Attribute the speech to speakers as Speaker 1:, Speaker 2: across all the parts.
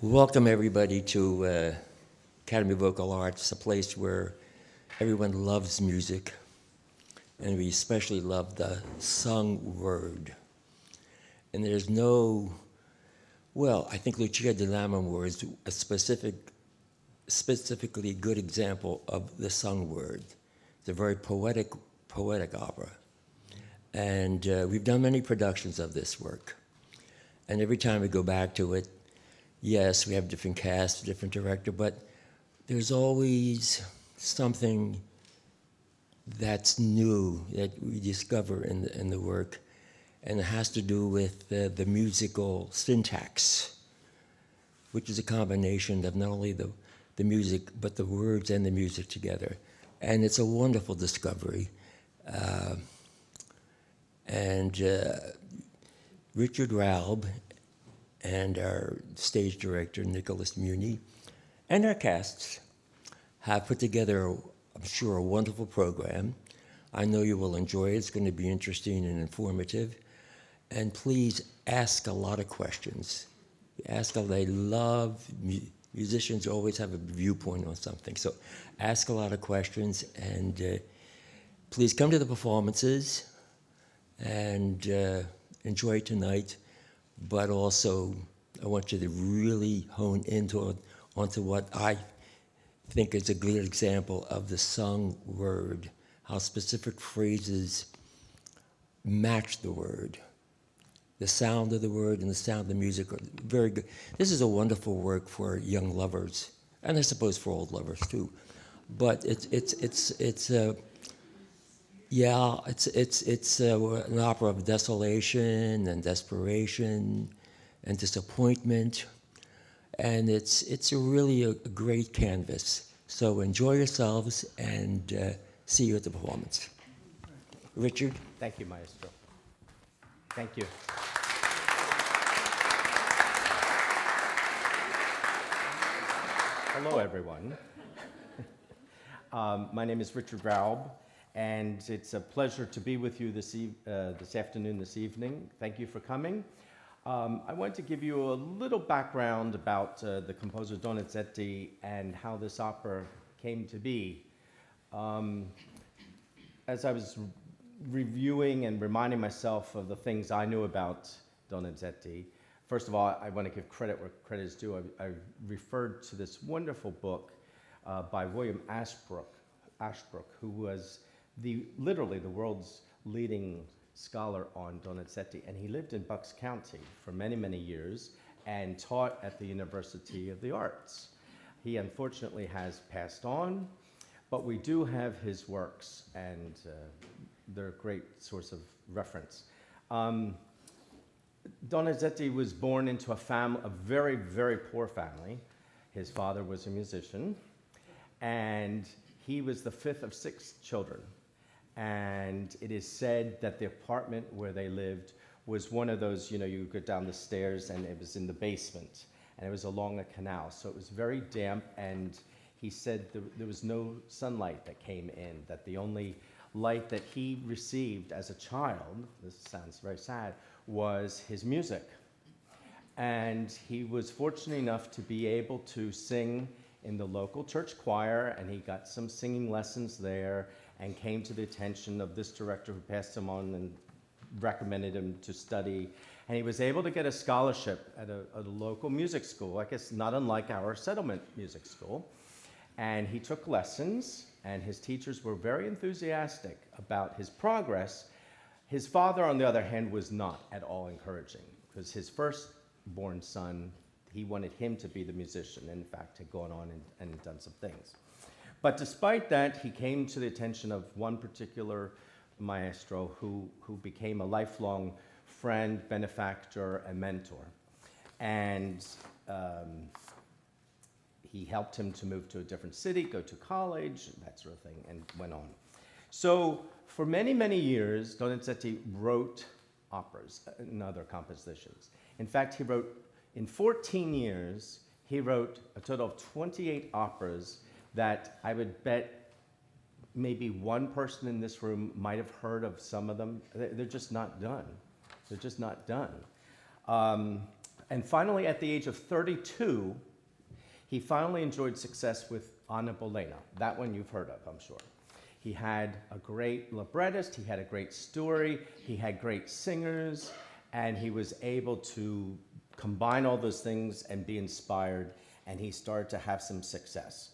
Speaker 1: Welcome everybody to Academy of Vocal Arts, a place where everyone loves music, and we especially love the sung word. And there's no, well, I think Lucia di Lammermoor is a specifically good example of the sung word. It's a very poetic opera. And we've done many productions of this work. And every time we go back to it, yes, we have different cast, different director, but there's always something that's new that we discover in the work, and it has to do with the musical syntax, which is a combination of not only the music, but the words and the music together. And it's a wonderful discovery. Richard Raub and our stage director, Nicholas Muni, and our casts have put together, I'm sure, a wonderful program. I know you will enjoy it. It's going to be interesting and informative. And please ask a lot of questions. They love, musicians always have a viewpoint on something. So ask a lot of questions, and please come to the performances and enjoy tonight. But also, I want you to really hone onto what I think is a good example of the sung word, how specific phrases match the word. The sound of the word and the sound of the music are very good. This is a wonderful work for young lovers, and I suppose for old lovers too. But it's an opera of desolation and desperation and disappointment, and it's really a great canvas. So enjoy yourselves, and see you at the performance. Richard?
Speaker 2: Thank you, Maestro. Thank you. Hello, everyone. My name is Richard Raub, and it's a pleasure to be with you this afternoon, this evening. Thank you for coming. I want to give you a little background about the composer Donizetti and how this opera came to be. As I was reviewing and reminding myself of the things I knew about Donizetti, first of all, I want to give credit where credit is due. I referred to this wonderful book by William Ashbrook, who was literally the world's leading scholar on Donizetti, and he lived in Bucks County for many, many years and taught at the University of the Arts. He unfortunately has passed on, but we do have his works, and they're a great source of reference. Donizetti was born into a very, very poor family. His father was a musician, and he was the fifth of 6 children. And it is said that the apartment where they lived was one of those, you go down the stairs and it was in the basement, and it was along a canal. So it was very damp, and he said there was no sunlight that came in, that the only light that he received as a child, this sounds very sad, was his music. And he was fortunate enough to be able to sing in the local church choir, and he got some singing lessons there and came to the attention of this director who passed him on and recommended him to study. And he was able to get a scholarship at a local music school, I guess not unlike our settlement music school. And he took lessons, and his teachers were very enthusiastic about his progress. His father, on the other hand, was not at all encouraging, because his firstborn son, he wanted him to be the musician, and in fact had gone on and done some things. But despite that, he came to the attention of one particular maestro who became a lifelong friend, benefactor, and mentor. And he helped him to move to a different city, go to college, that sort of thing, and went on. So for many, many years, Donizetti wrote operas and other compositions. In fact, he wrote, in 14 years, he wrote a total of 28 operas that I would bet maybe one person in this room might have heard of some of them. They're just not done. They're just not done. And finally, at the age of 32, he finally enjoyed success with Anna Bolena. That one you've heard of, I'm sure. He had a great librettist, he had a great story, he had great singers, and he was able to combine all those things and be inspired, and he started to have some success.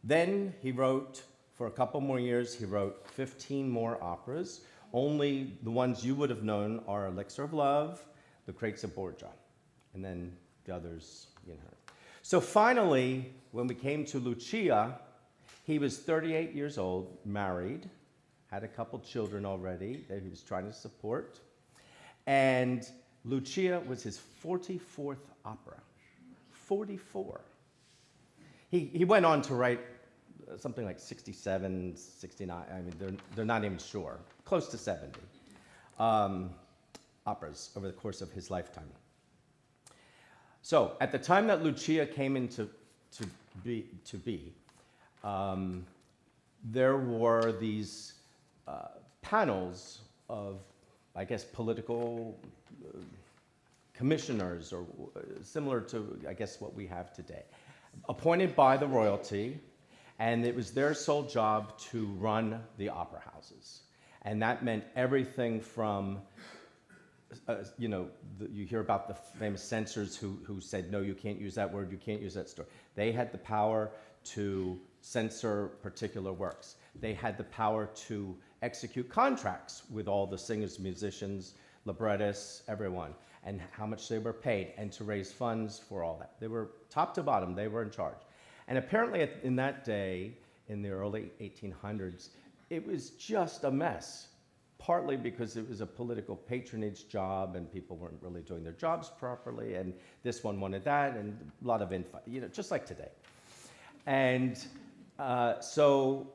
Speaker 2: Then he wrote, for a couple more years, he wrote 15 more operas. Only the ones you would have known are Elixir of Love, Lucrezia Borgia, and then the others, you know. So finally, when we came to Lucia, he was 38 years old, married, had a couple children already that he was trying to support, and Lucia was his 44th opera. 44. He went on to write something like 67, 69, I mean, they're not even sure, close to 70 operas over the course of his lifetime. So at the time that Lucia came into to be, there were these panels of, I guess, political commissioners, or similar to, I guess, what we have today, appointed by the royalty, and it was their sole job to run the opera houses. And that meant everything from, you hear about the famous censors who said, no, you can't use that word, you can't use that story. They had the power to censor particular works. They had the power to execute contracts with all the singers, musicians, librettists, everyone, and how much they were paid, and to raise funds for all that. They were top to bottom, they were in charge. And apparently in that day, in the early 1800s, it was just a mess, partly because it was a political patronage job and people weren't really doing their jobs properly, and this one wanted that, and a lot of infight, just like today. And so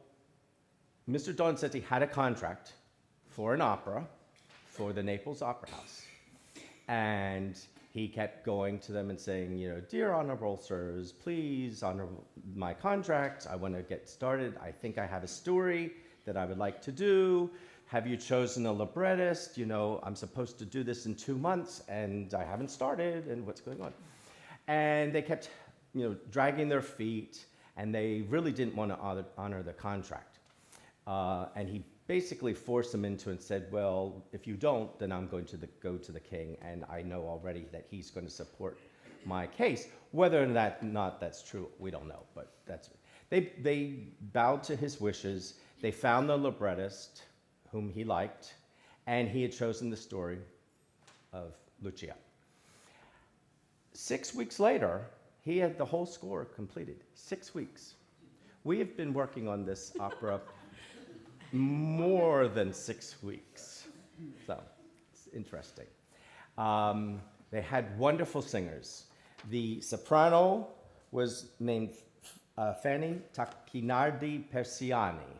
Speaker 2: Mr. Donizetti had a contract for an opera for the Naples Opera House. And he kept going to them and saying, dear honorable sirs, please honor my contract. I want to get started. I think I have a story that I would like to do. Have you chosen a librettist? I'm supposed to do this in 2 months and I haven't started, and what's going on? And they kept, dragging their feet, and they really didn't want to honor the contract. And he basically forced them into it and said, well, if you don't, then I'm going to go to the king, and I know already that he's going to support my case. Whether or not that's true, we don't know, but that's it. They bowed to his wishes. They found the librettist whom he liked, and he had chosen the story of Lucia. 6 weeks later, he had the whole score completed. 6 weeks. We have been working on this opera more than 6 weeks. So it's interesting. They had wonderful singers. The soprano was named Fanny Tacchinardi Persiani,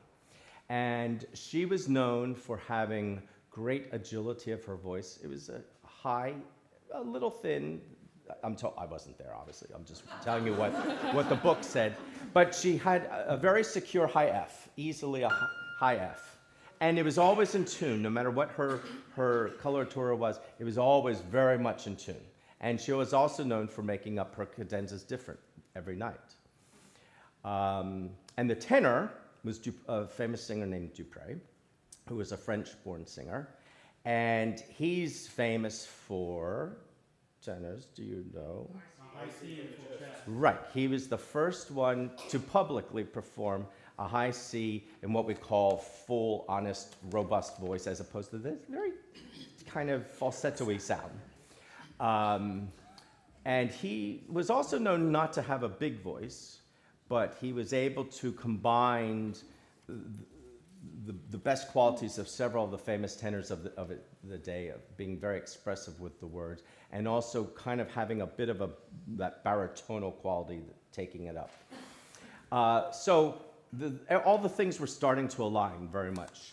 Speaker 2: and she was known for having great agility of her voice. It was a high, a little thin. I wasn't there, obviously. I'm just telling you what the book said. But she had a very secure high F, easily a high F. And it was always in tune, no matter what her coloratura was, it was always very much in tune. And she was also known for making up her cadenzas different every night. And the tenor was a famous singer named Dupré, who was a French-born singer. And he's famous for, tenors, do you know?
Speaker 3: I see in full chest.
Speaker 2: Right, he was the first one to publicly perform a high C in what we call full, honest, robust voice, as opposed to this very kind of falsetto-y sound. And he was also known not to have a big voice, but he was able to combine the best qualities of several of the famous tenors of the day, of being very expressive with the words, and also kind of having a bit of that baritonal quality, taking it up. So all the things were starting to align very much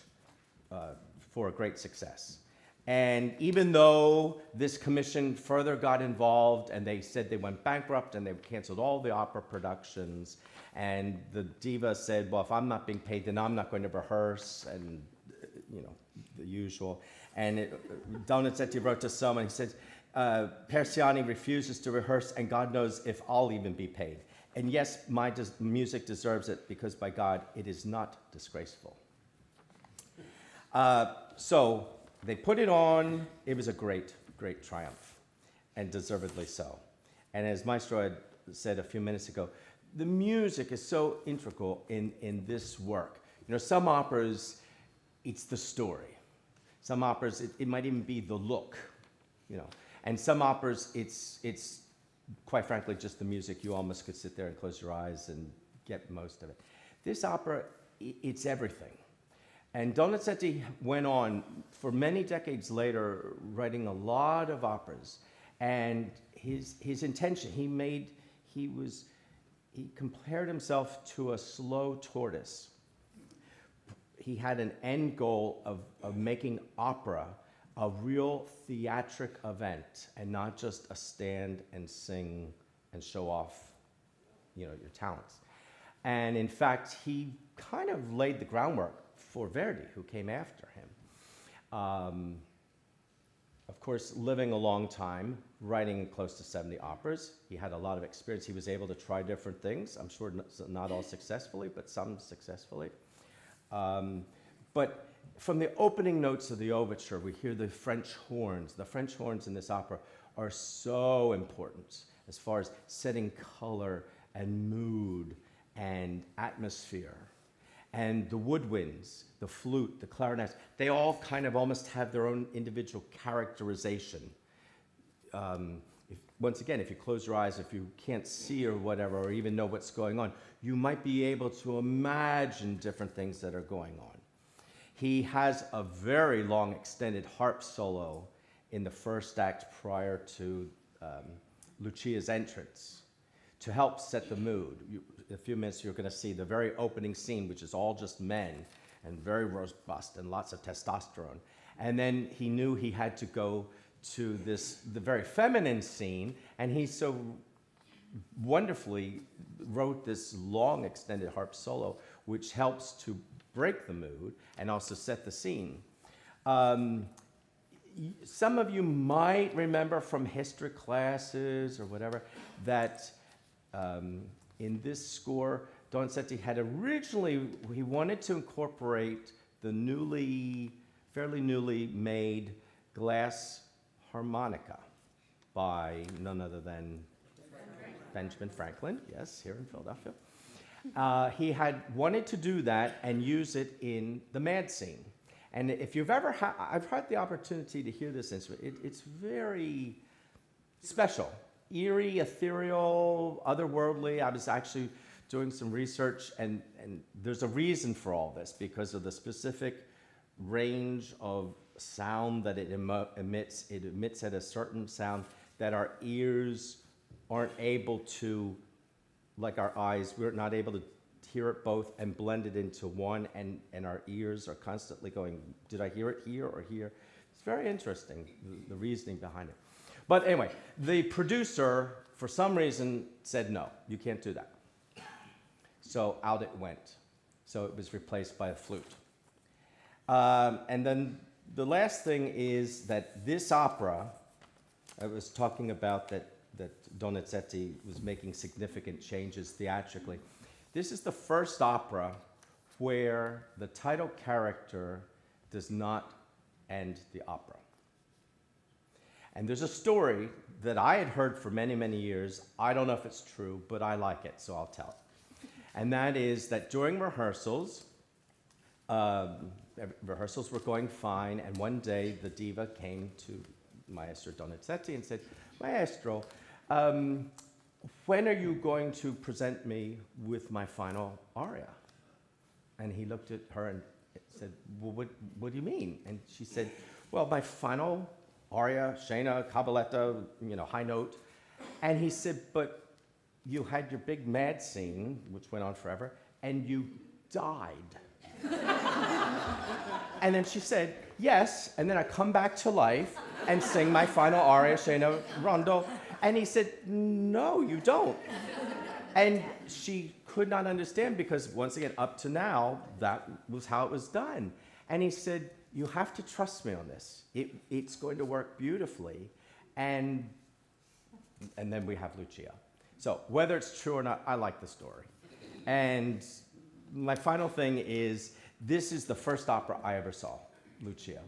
Speaker 2: for a great success. And even though this commission further got involved and they said they went bankrupt and they canceled all the opera productions, and the diva said, well, if I'm not being paid, then I'm not going to rehearse, and the usual. And Donizetti wrote to someone, he said, Persiani refuses to rehearse, and God knows if I'll even be paid. And yes, my music deserves it, because by God, it is not disgraceful. So they put it on. It was a great, great triumph, and deservedly so. And as Maestro had said a few minutes ago, the music is so integral in this work. You know, some operas, it's the story. Some operas, it might even be the look, you know. And some operas, it's quite frankly just the music. You almost could sit there and close your eyes and get most of it. This opera, it's everything. And Donizetti went on for many decades later writing a lot of operas. And his intention, he compared himself to a slow tortoise. He had an end goal of making opera a real theatric event, and not just a stand and sing and show off, you know, your talents. And in fact, he kind of laid the groundwork for Verdi, who came after him. Of course, living a long time, writing close to 70 operas, he had a lot of experience. He was able to try different things. I'm sure not all successfully, but some successfully. But from the opening notes of the overture, we hear the French horns. The French horns in this opera are so important as far as setting color and mood and atmosphere. And the woodwinds, the flute, the clarinets, they all kind of almost have their own individual characterization. Once again, if you close your eyes, if you can't see or whatever, or even know what's going on, you might be able to imagine different things that are going on. He has a very long extended harp solo in the first act prior to Lucia's entrance to help set the mood. In a few minutes, you're going to see the very opening scene, which is all just men and very robust and lots of testosterone. And then he knew he had to go to the very feminine scene, and he so wonderfully wrote this long extended harp solo, which helps to break the mood and also set the scene. Some of you might remember from history classes or whatever that in this score, Donizetti had originally, he wanted to incorporate the fairly newly made glass harmonica by none other than Benjamin Franklin, yes, here in Philadelphia. He had wanted to do that and use it in the Mad Scene. And if you've ever I've had the opportunity to hear this instrument, it's very special, eerie, ethereal, otherworldly. I was actually doing some research, and there's a reason for all this, because of the specific range of sound that it emits. It emits at a certain sound that our ears aren't able to, like our eyes, we're not able to hear it both and blend it into one, and our ears are constantly going, did I hear it here or here? It's very interesting, the reasoning behind it. But anyway, the producer, for some reason, said, no, you can't do that. So out it went. So it was replaced by a flute. And then the last thing is that this opera, I was talking about that Donizetti was making significant changes theatrically. This is the first opera where the title character does not end the opera. And there's a story that I had heard for many, many years. I don't know if it's true, but I like it, so I'll tell it. And that is that during rehearsals, rehearsals were going fine, and one day the diva came to Maestro Donizetti and said, Maestro, when are you going to present me with my final aria? And he looked at her and said, well, what do you mean? And she said, well, my final aria, scena, cabaletta, high note. And he said, but you had your big mad scene, which went on forever, and you died. And then she said, yes, and then I come back to life and sing my final aria, scena, rondo. And he said, no, you don't. And she could not understand, because once again, up to now, that was how it was done. And he said, you have to trust me on this. It's going to work beautifully. And then we have Lucia. So whether it's true or not, I like the story. And my final thing is, this is the first opera I ever saw, Lucia.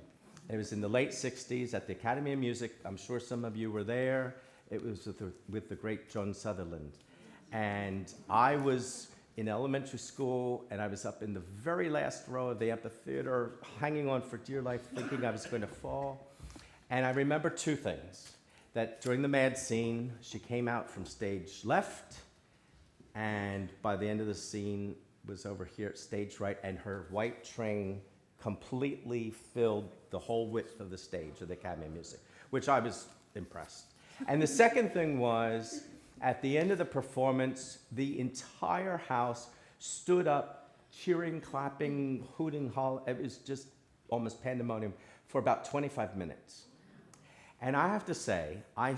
Speaker 2: It was in the late 60s at the Academy of Music. I'm sure some of you were there. It was with the great Joan Sutherland. And I was in elementary school, and I was up in the very last row of the amphitheater, hanging on for dear life, thinking I was going to fall. And I remember two things. That during the mad scene, she came out from stage left, and by the end of the scene was over here at stage right, and her white train completely filled the whole width of the stage of the Academy of Music, which I was impressed. And the second thing was, at the end of the performance, the entire house stood up, cheering, clapping, hooting, hollering. It was just almost pandemonium for about 25 minutes. And I have to say, I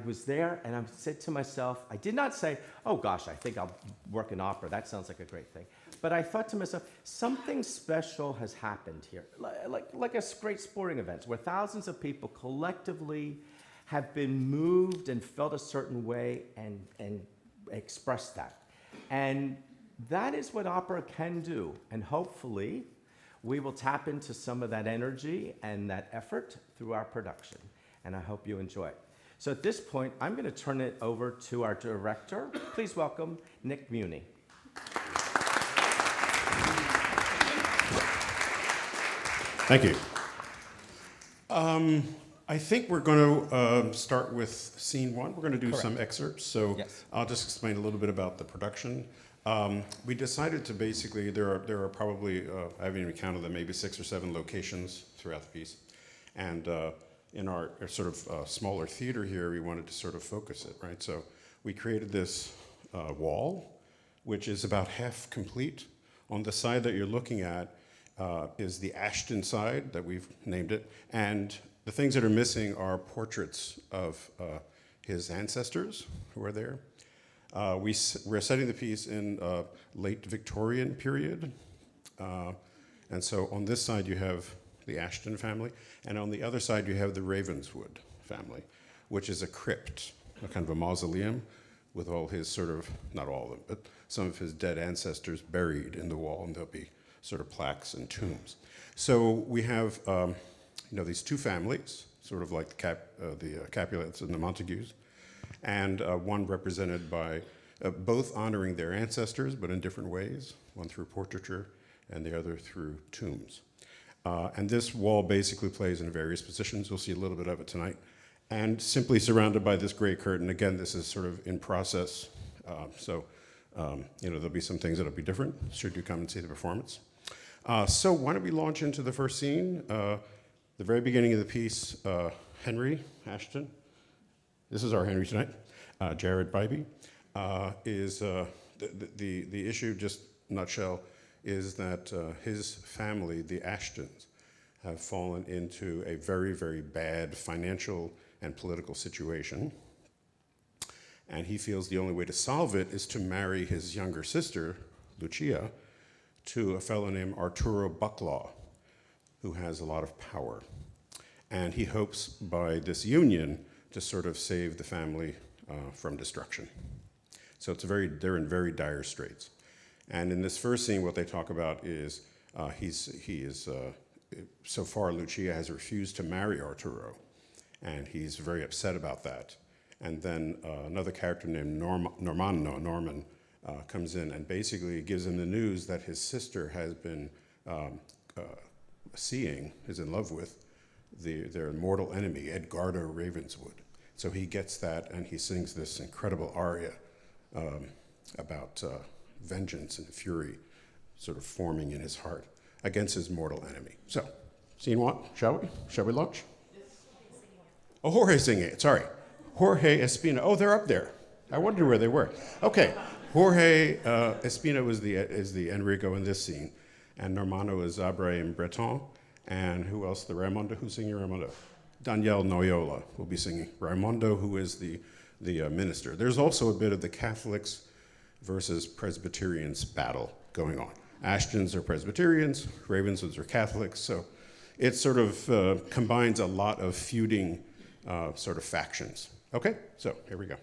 Speaker 2: was there and I said to myself, I did not say, oh gosh, I think I'll work in opera. That sounds like a great thing. But I thought to myself, something special has happened here. Like a great sporting event where thousands of people collectively have been moved and felt a certain way and expressed that. And that is what opera can do. And hopefully, we will tap into some of that energy and that effort through our production. And I hope you enjoy it. So at this point, I'm going to turn it over to our director. Please welcome Nick Muni.
Speaker 4: Thank you. I think we're going to start with scene one. We're going to do some excerpts. So
Speaker 2: Yes.
Speaker 4: I'll just explain a little bit about the production. We decided to basically, there are probably, I haven't even counted them, maybe 6 or 7 locations throughout the piece. And in our sort of smaller theater here, we wanted to sort of focus it, right? So we created this wall, which is about half complete. On the side that you're looking at is the Ashton side that we've named it. And the things that are missing are portraits of his ancestors who are there. We're setting the piece in late Victorian period. And so on this side you have the Ashton family, and on the other side you have the Ravenswood family, which is a crypt, a kind of a mausoleum with all his sort of, not all of them, but some of his dead ancestors buried in the wall, and there'll be sort of plaques and tombs. So we have these two families, sort of like the Capulets and the Montagues, and one represented by both honoring their ancestors, but in different ways, one through portraiture and the other through tombs. And this wall basically plays in various positions. You'll see a little bit of it tonight. And simply surrounded by this gray curtain. Again, this is sort of in process. There'll be some things that'll be different should you come and see the performance. So why don't we launch into the first scene? The very beginning of the piece, Henry Ashton. This is our Henry tonight. Jared Bybee is the issue, just nutshell, is that his family, the Ashtons, have fallen into a very, very bad financial and political situation. And he feels the only way to solve it is to marry his younger sister, Lucia, to a fellow named Arturo Bucklaw, who has a lot of power. And he hopes by this union to sort of save the family from destruction. So they're in very dire straits. And in this first scene, what they talk about is so far Lucia has refused to marry Arturo, and he's very upset about that. And then another character named Norman, comes in and basically gives him the news that his sister has been is in love with their mortal enemy, Edgardo Ravenswood. So he gets that, and he sings this incredible aria about vengeance and fury sort of forming in his heart against his mortal enemy. So, scene one, shall we? Shall we launch? Oh, Jorge singing it, sorry. Jorge Espina, oh, they're up there. I wondered where they were. Okay, Jorge Espina is the Enrico in this scene, and Normando is Abraham Breton, and who else? The Raimondo, who's singing Raimondo? Danielle Noyola will be singing Raimondo, who is the minister. There's also a bit of the Catholics versus Presbyterians battle going on. Ashtons are Presbyterians, Ravenswoods are Catholics, so it sort of combines a lot of feuding sort of factions. Okay, so here we go.